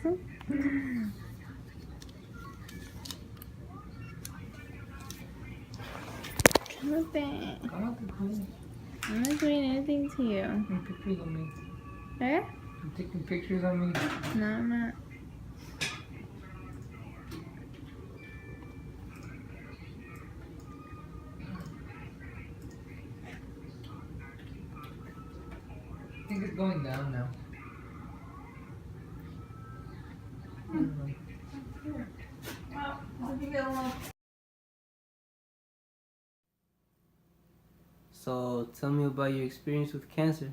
Come back. Cómate tú. I'm not doing anything to you. Taking pictures of me. Eh? You taking pictures of me? No, I'm not. I think it's going down now. I don't know. So tell me about your experience with cancer.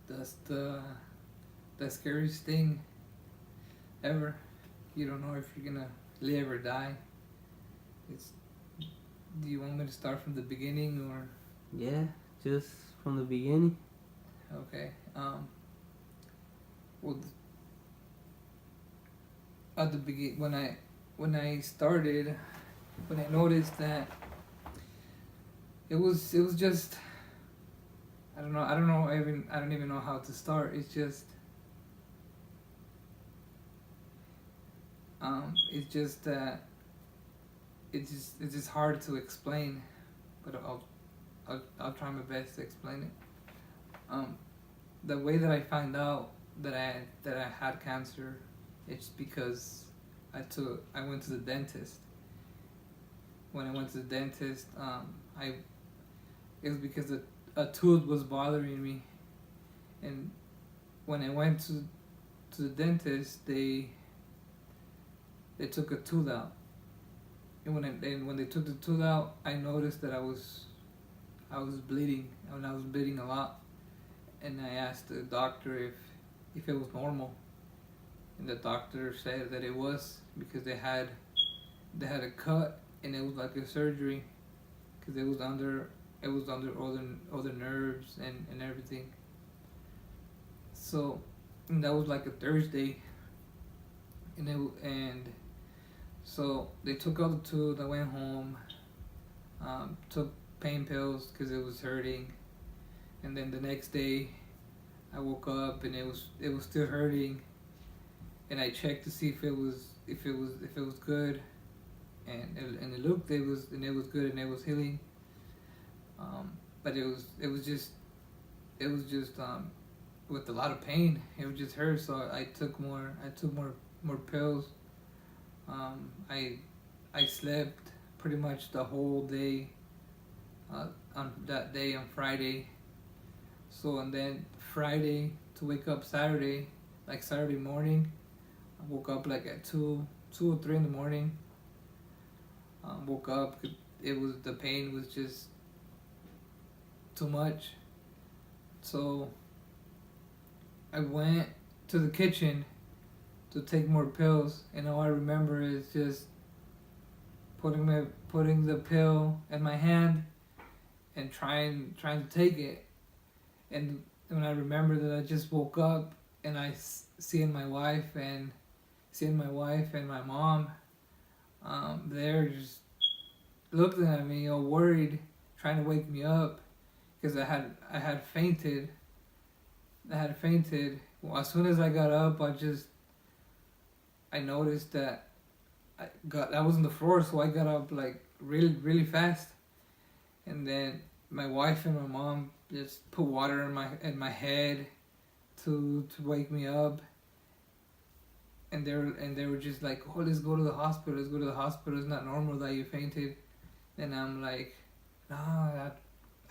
That's the scariest thing ever. You don't know if you're gonna live or die. Do you want me to start from the beginning or? Yeah, just from the beginning. Okay. Well, at the begin when I started, when I noticed that it was just I don't know I don't even know how to start. It's just that it's just hard to explain, but I'll try my best to explain it. The way that I found out that I had cancer, it's because I went to the dentist. When I went to the dentist, it was because a tooth was bothering me, and when I went to the dentist, they took a tooth out, and when they took the tooth out, I noticed that I was bleeding, and I was bleeding a lot, and I asked the doctor if it was normal, and the doctor said that it was, because they had a cut, and it was like a surgery, because it was under all the nerves and everything. So, and that was like a Thursday, and so they took out the tooth. I went home, took pain pills because it was hurting, and then the next day I woke up and it was still hurting, and I checked to see if it was good, and it looked it was good and it was healing, but it was just with a lot of pain. It would just hurt, so I took more pills. I slept pretty much the whole day on that day, on Friday. So, and then Friday to wake up Saturday, like Saturday morning, I woke up like at 2 or 3 in the morning. Woke up, the pain was just too much. So I went to the kitchen to take more pills, and all I remember is just putting the pill in my hand and trying to take it. And when I remember that I just woke up and I seeing my wife and my mom, they're just looking at me all worried, trying to wake me up, because I had fainted. Well, as soon as I got up, I noticed that I was on the floor, so I got up like really, really fast. And then my wife and my mom just put water in my head to wake me up. And they were just like, "Oh, let's go to the hospital. Let's go to the hospital. It's not normal that you fainted." And I'm like, "No, I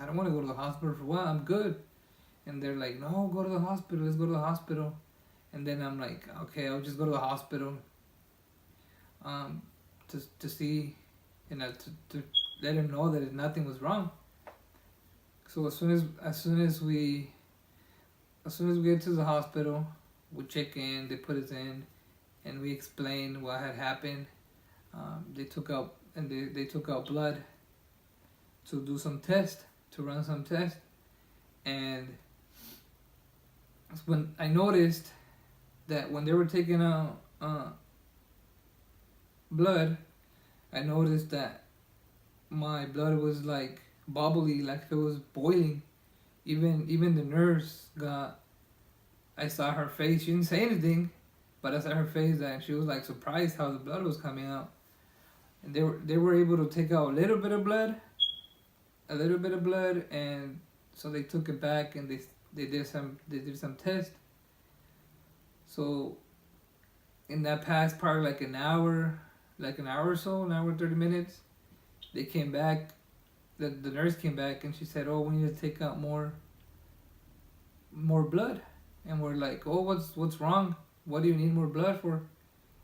don't want to go to the hospital for what? I'm good." And they're like, "No, go to the hospital. Let's go to the hospital." And then I'm like, "Okay, I'll just go to the hospital." To see, to let him know that nothing was wrong. So as soon as we get to the hospital, we check in. They put us in, and we explained what had happened. They took out blood to do some tests, to run some tests, and when I noticed that when they were taking out blood, I noticed that my blood was like bubbly, like if it was boiling. Even the nurse I saw her face. She didn't say anything, But I saw her face that she was like surprised how the blood was coming out, and they were able to take out a little bit of blood, and so they took it back and they did some tests. So in that past probably like an hour or so, an hour and 30 minutes, they came back. The nurse came back and she said, "Oh, we need to take out more blood." And we're like, "Oh, what's wrong? What do you need more blood for?"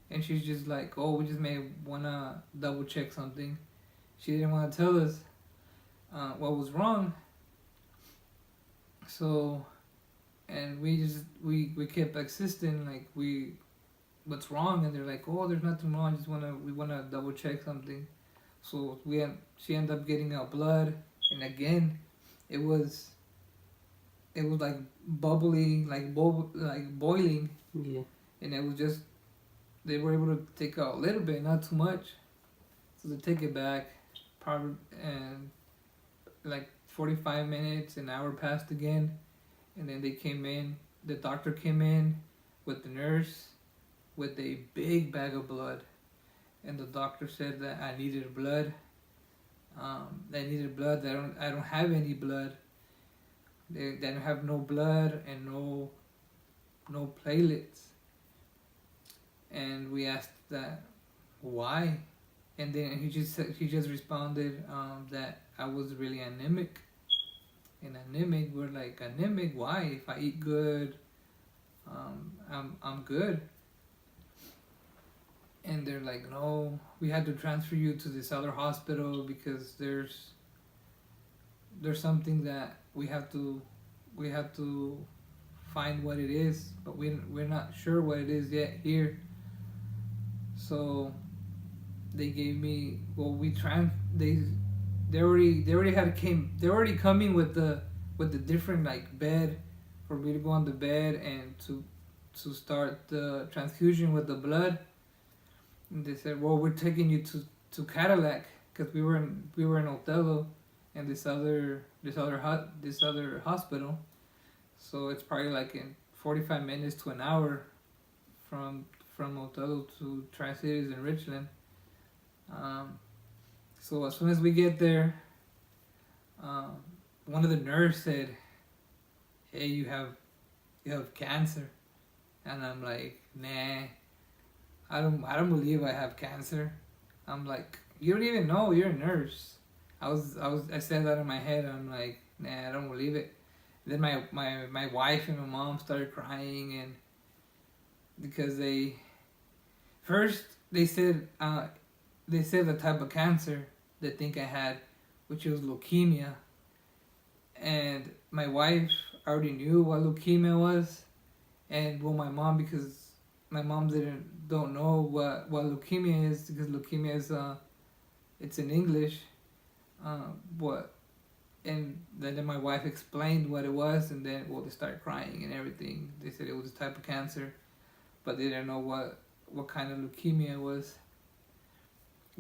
And she's just like, "Oh, we just may wanna double check something." She didn't want to tell us what was wrong. So, and we kept insisting like what's wrong, and they're like, "Oh, there's nothing wrong. We wanna double check something." So she ended up getting out blood, and again, it was like bubbly, like boiling, Yeah. and it was just they were able to take out a little bit, not too much. So they take it back, probably, and like 45 minutes, an hour passed again, and then they came in. The doctor came in with the nurse with a big bag of blood, and the doctor said that I needed blood. I don't have any blood. They don't have no blood and no platelets. And we asked that why, and then he just responded that I was really anemic. And anemic, we're like, anemic? Why? If I eat good, I'm good. And they're like, no, we had to transfer you to this other hospital because there's something that we have to find what it is, but we're not sure what it is yet here. So they gave me, well, they already coming with the different like bed for me to go on the bed and to start the transfusion with the blood. And they said, well, we're taking you to Cadillac because we were in Othello and this other hospital. So it's probably like in 45 minutes to an hour from Othello to Tri-Cities in Richland. So as soon as we get there, one of the nurses said, "Hey, you have cancer," and I'm like, "Nah, I don't believe I have cancer." I'm like, "You don't even know, you're a nurse." I said that in my head. I'm like, "Nah, I don't believe it." Then my wife and my mom started crying, and because they said the type of cancer they think I had, which was leukemia, and my wife already knew what leukemia was, and well, my mom, because my mom don't know what leukemia is, because leukemia is it's in English, and then my wife explained what it was, and then they started crying and everything. They said it was a type of cancer, but they didn't know what kind of leukemia it was.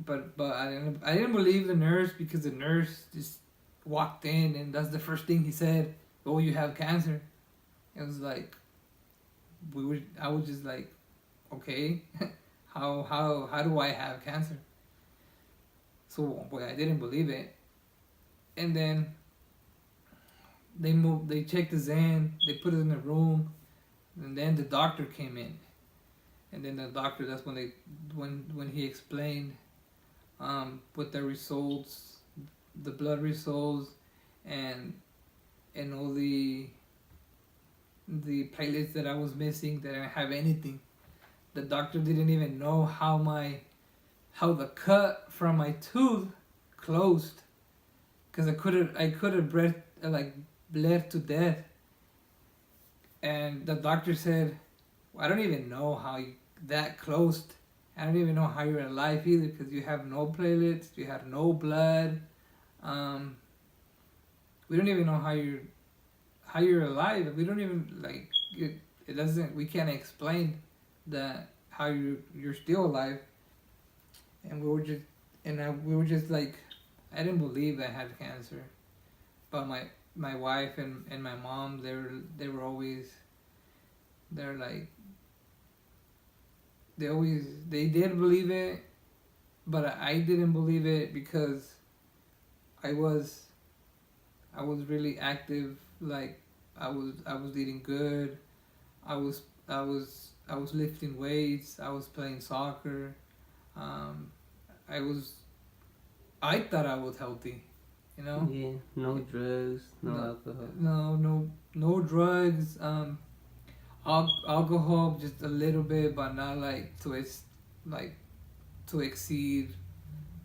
But I didn't believe the nurse, because the nurse just walked in and that's the first thing he said, "Oh, you have cancer." It was like I was just like, okay, how do I have cancer? So I didn't believe it. And then they checked us in, they put us in a room, and then the doctor came in. And then the doctor, that's when he explained with the results, the blood results, and all the platelets that I was missing, that I didn't have anything. The doctor didn't even know how the cut from my tooth closed, because I could have bled to death. And the doctor said, "I don't even know how that closed. I don't even know how you're alive either, because you have no platelets, you have no blood. We don't even know how you're alive. We don't even it doesn't. We can't explain that how you're still alive." And we were just like, I didn't believe I had cancer, but my wife and my mom, they're like, they did believe it, but I didn't believe it because I was really active. Like I was eating good. I was lifting weights. I was playing soccer. Um, I thought I was healthy, you know. Yeah, no drugs, no alcohol. No drugs. Alcohol just a little bit, but not like like to exceed.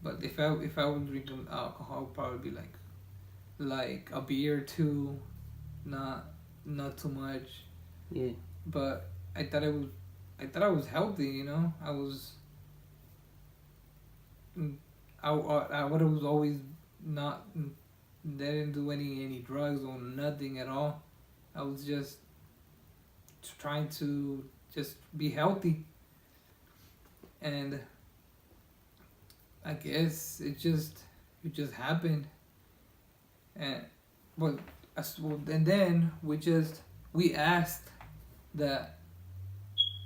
But if I would drink alcohol, it'd probably be like a beer or two, not too much. Yeah. But I thought I was healthy, you know. I was always not. They didn't do any drugs or nothing at all. I was just trying to just be healthy, and I guess it just happened, and and then we asked that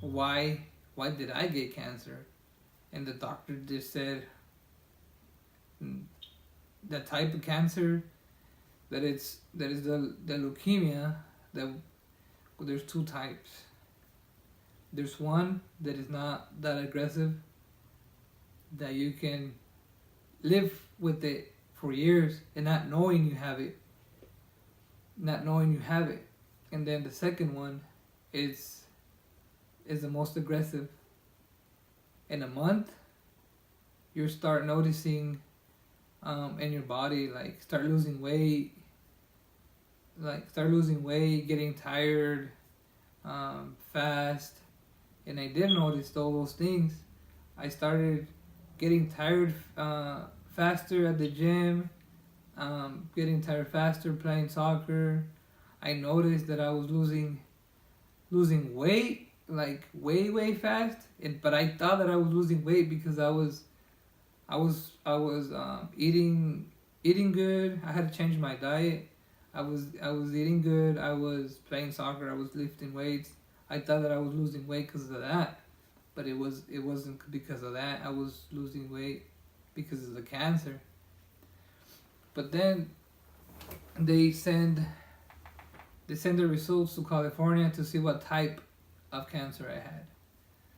why did I get cancer, and the doctor just said the type of cancer that is the leukemia, that there's two types. There's one that is not that aggressive, that you can live with it for years and not knowing you have it. And then the second one is the most aggressive. In a month, you start noticing in your body, like start losing weight, getting tired fast. And I did notice all those things. I started getting tired faster at the gym, getting tired faster playing soccer. I noticed that I was losing weight, like way fast. But I thought that I was losing weight because I was eating good. I had to change my diet. I was eating good. I was playing soccer. I was lifting weights. I thought that I was losing weight because of that, but it wasn't because of that. I was losing weight because of the cancer. But then they send the results to California to see what type of cancer I had.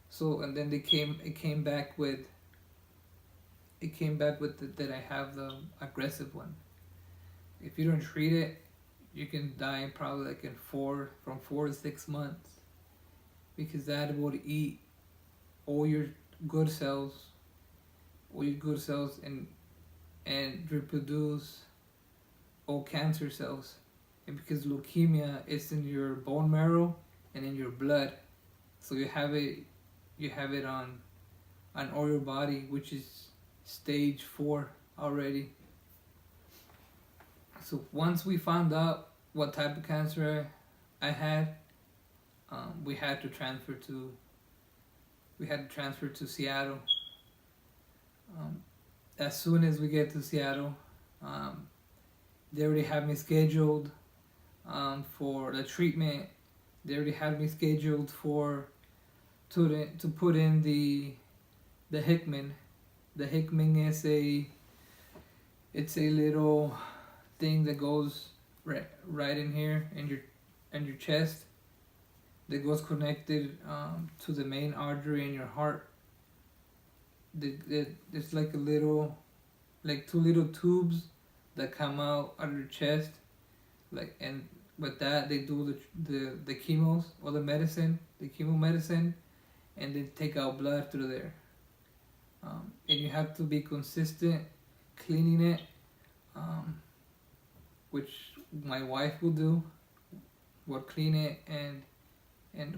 So, and then it came back with that I have the aggressive one. If you don't treat it, you can die probably like from 4 to 6 months, because that will eat all your good cells and reproduce all cancer cells. And because leukemia is in your bone marrow and in your blood, so you have it on all your body, which is stage 4 already. So once we found out what type of cancer I had, we had to transfer to Seattle. As soon as we get to Seattle, they already have me scheduled for the treatment. They already had me scheduled to put in the Hickman. The Hickman is it's a little thing that goes right in here in your chest, that goes connected to the main artery in your heart. It's like two little tubes that come out of your chest, and with that they do the chemos or the chemo medicine, and they take out blood through there. And you have to be consistent cleaning it, which my wife will do. Will clean it and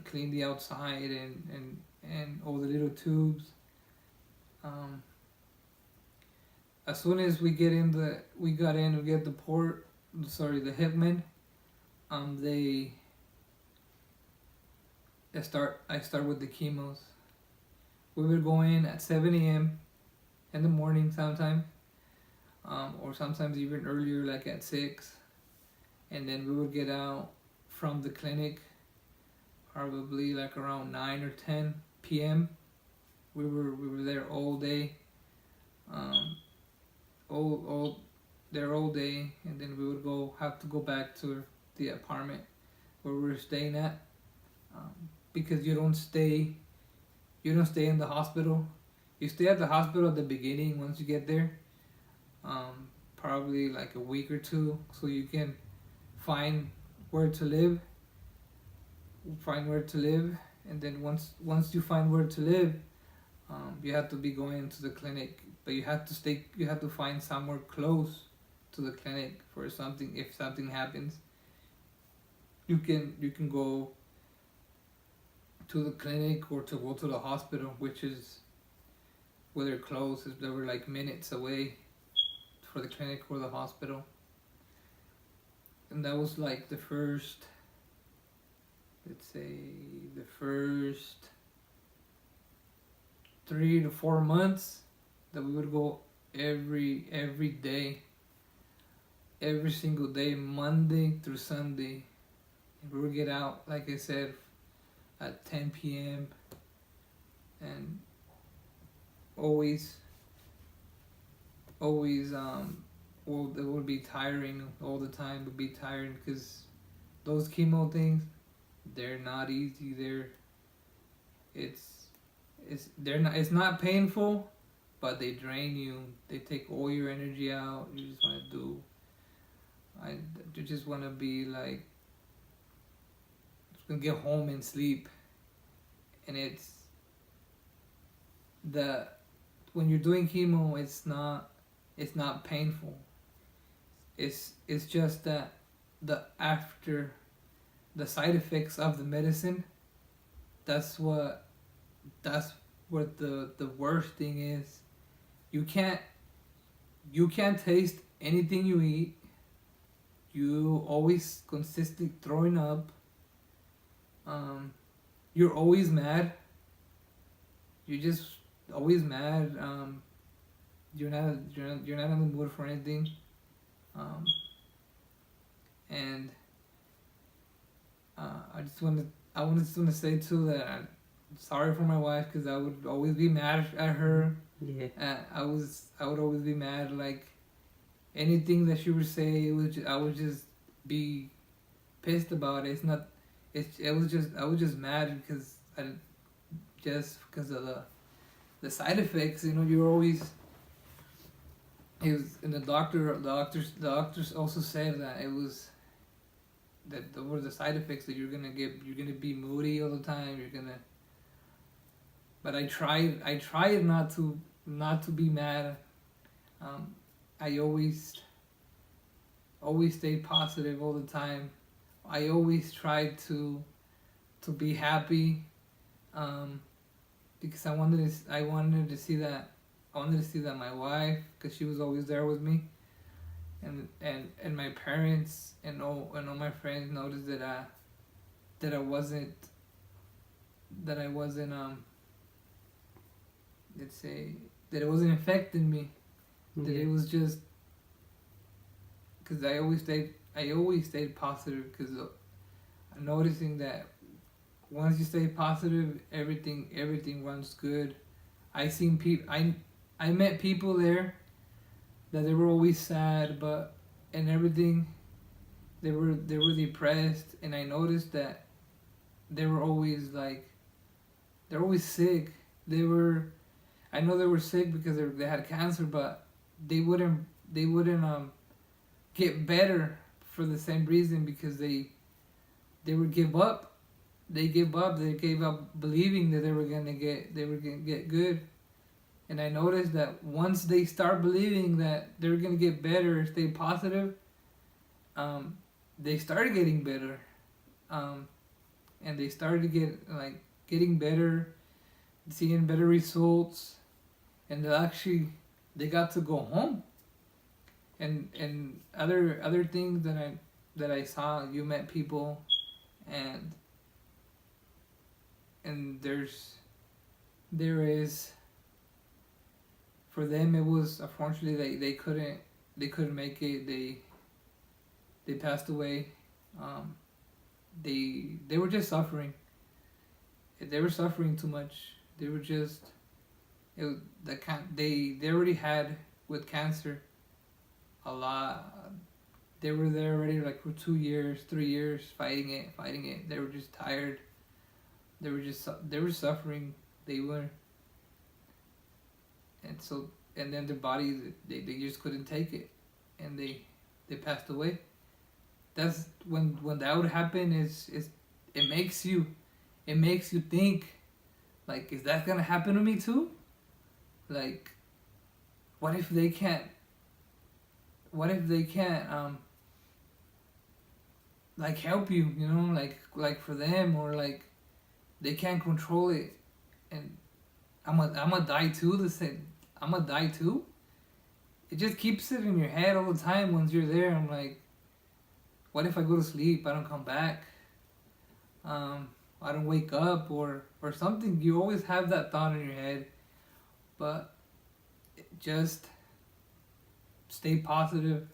clean the outside and all the little tubes. As soon as we get we get the Hickman, I start with the chemos. We would go in at 7 a.m. in the morning sometime, or sometimes even earlier, like at 6, and then we would get out from the clinic probably like around 9 or 10 p.m. we were there all day, all there all day, and then we would have to go back to the apartment where we were staying at, because you don't stay in the hospital. You stay at the hospital at the beginning once you get there, probably like a week or two, so you can find where to live. And then once you find where to live, you have to be going to the clinic, but you have to find somewhere close to the clinic for something. If something happens, you can go to the clinic or to go to the hospital, which is where they're close. They were like minutes away for the clinic or the hospital. And that was like the first 3 to 4 months that we would go every day, every single day, Monday through Sunday. And we would get out, like I said, at 10 p.m. and always well, it would be tiring all the time. It would be tiring because those chemo things, they're not easy. It's not painful, but they drain you. They take all your energy out. You just want to be like, just gonna get home and sleep. And when you're doing chemo, it's not painful. It's just that the side effects of the medicine, that's what the worst thing is. You can't taste anything you eat. You always consistently throwing up. You're always mad. You're just always mad. You're not in the mood for anything. And I just want to say too that I'm sorry for my wife, because I would always be mad at her. Yeah. I would always be mad. Like anything that she would say, I would just be pissed about it. I was just mad because of the side effects. You're always. It was, and the doctors also said that were the side effects, that you're gonna be moody all the time. But I tried not to be mad. I always stayed positive all the time. I always tried to be happy, because I wanted to see that. I wanted to see that my wife, because she was always there with me, and my parents and all my friends noticed that I wasn't let's say that it wasn't affecting me. Yeah. That it was just because I always stayed positive, because I'm noticing that once you stay positive, everything runs good. I met people there that they were always sad, and everything, they were depressed, and I noticed that they were always sick. I know they were sick because they had cancer, but they wouldn't get better for the same reason, because they would give up. They gave up believing that they were gonna get good. And I noticed that once they start believing that they're gonna get better, stay positive, they started getting better, and they started getting better, seeing better results, and they got to go home. And other things that I saw, you met people, and there is. For them, it was, unfortunately, they couldn't make it. They passed away. They were just suffering. They were suffering too much. They were just It was they already had with cancer a lot. They were there already like for 2 years, 3 years fighting it. They were just tired. They were suffering. They were, and then their bodies they just couldn't take it, and they passed away. That's when that would happen. It makes you think, like, is that gonna happen to me too? Like, what if they can't? What if they can't like help you? You know, like for them, or like they can't control it, and I'm a die too. I'm a die too. It just keeps it in your head all the time. Once you're there, I'm like, what if I go to sleep? I don't come back. I don't wake up or something. You always have that thought in your head, but just stay positive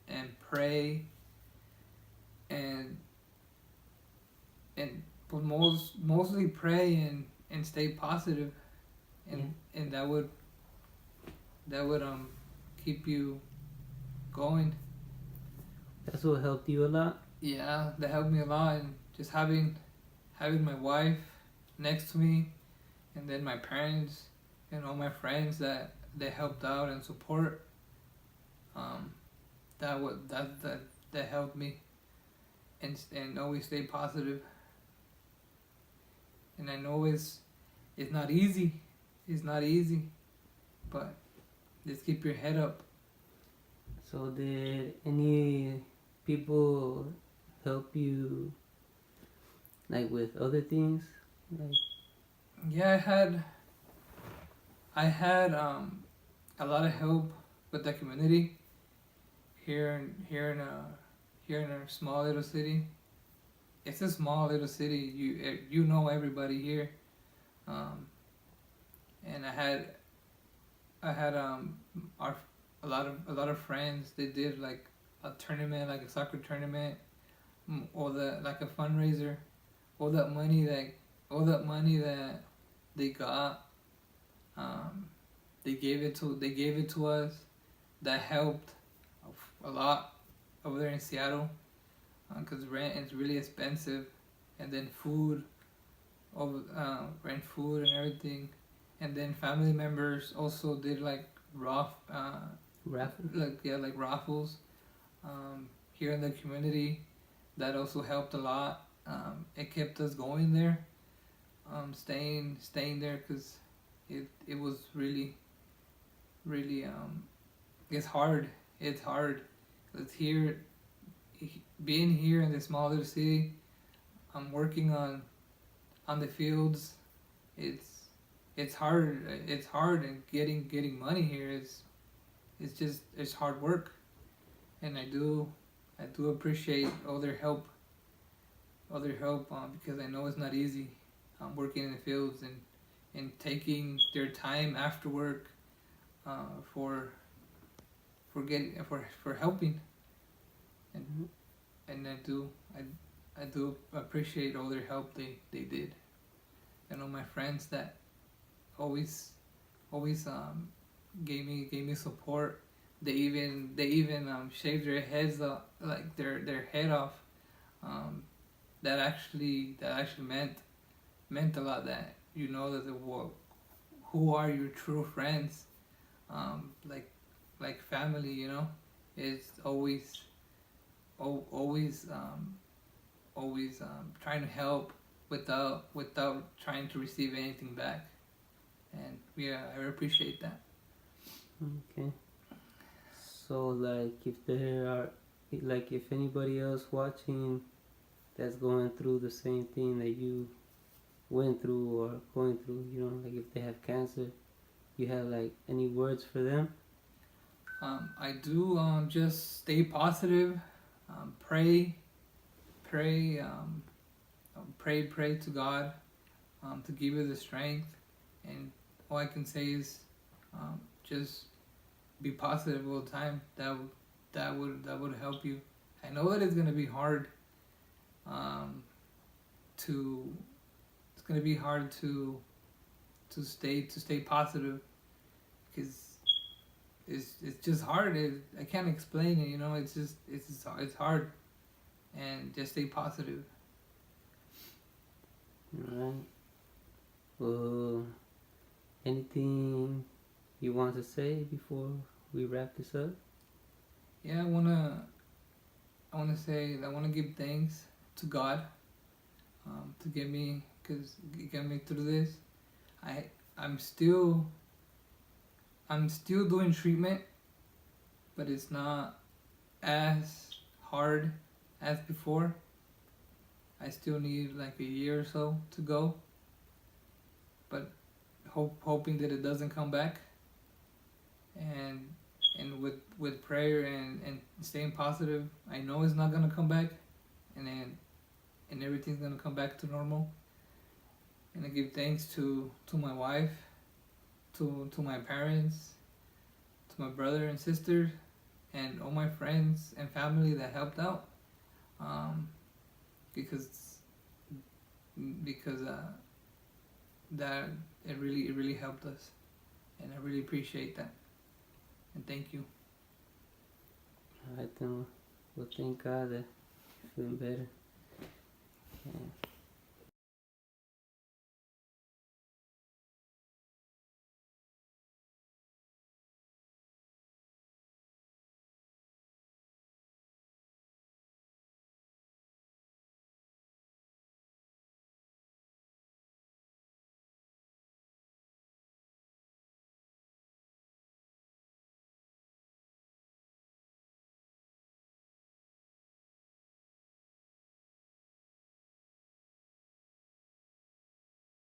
and pray and but mostly pray and stay positive, and that would keep you going. That's what helped you a lot? Yeah, that helped me a lot, and just having my wife next to me, and then my parents and all my friends that helped out and support. That helped me, and always stay positive. And I know it's not easy. It's not easy, but just keep your head up. So did any people help you, like, with other things? Like, yeah, I had a lot of help with the community here in our small little city. It's a small little city. You know everybody here, and I had a lot of friends. They did like a tournament, like a soccer tournament, or like a fundraiser. All that money that they got, they gave it to us. That helped a lot over there in Seattle, because rent is really expensive, and then rent food and everything, and then family members also did like raffle? like raffles here in the community. That also helped a lot. It kept us going there, staying there, because it was really it's hard. It's being here in this small little city. I'm working on the fields. It's hard. It's hard, and getting money here it's hard work, and I do appreciate all their help. Because I know it's not easy. Working in the fields and taking their time after work for helping, and I do appreciate all their help they did. I know my friends that always gave me support. They even shaved their heads off, like their head off. That actually meant a lot. That you know that who are your true friends, like family. You know, it's always trying to help without trying to receive anything back, and I appreciate that. Okay. So if anybody else watching that's going through the same thing that you went through or going through, you know, like if they have cancer, you have like any words for them? I do just stay positive, pray to God to give you the strength, and all I can say is just be positive all the time. That would help you. I know that it's gonna be hard. It's gonna be hard to to stay positive, because it's just hard. I can't explain it, you know. It's hard, and just stay positive. Alright. Well, anything you want to say before we wrap this up? Yeah, I wanna give thanks to God, to get me, cause He got me through this. I'm still doing treatment, but it's not as hard as before. I still need like a year or so to go, but hoping that it doesn't come back, and with prayer and staying positive, I know it's not gonna come back, and everything's gonna come back to normal. And I give thanks to my wife, to my parents, to my brother and sister, and all my friends and family that helped out, because that it really helped us, and I really appreciate that, and thank you. Alright then, well thank God that you're feeling better. Yeah.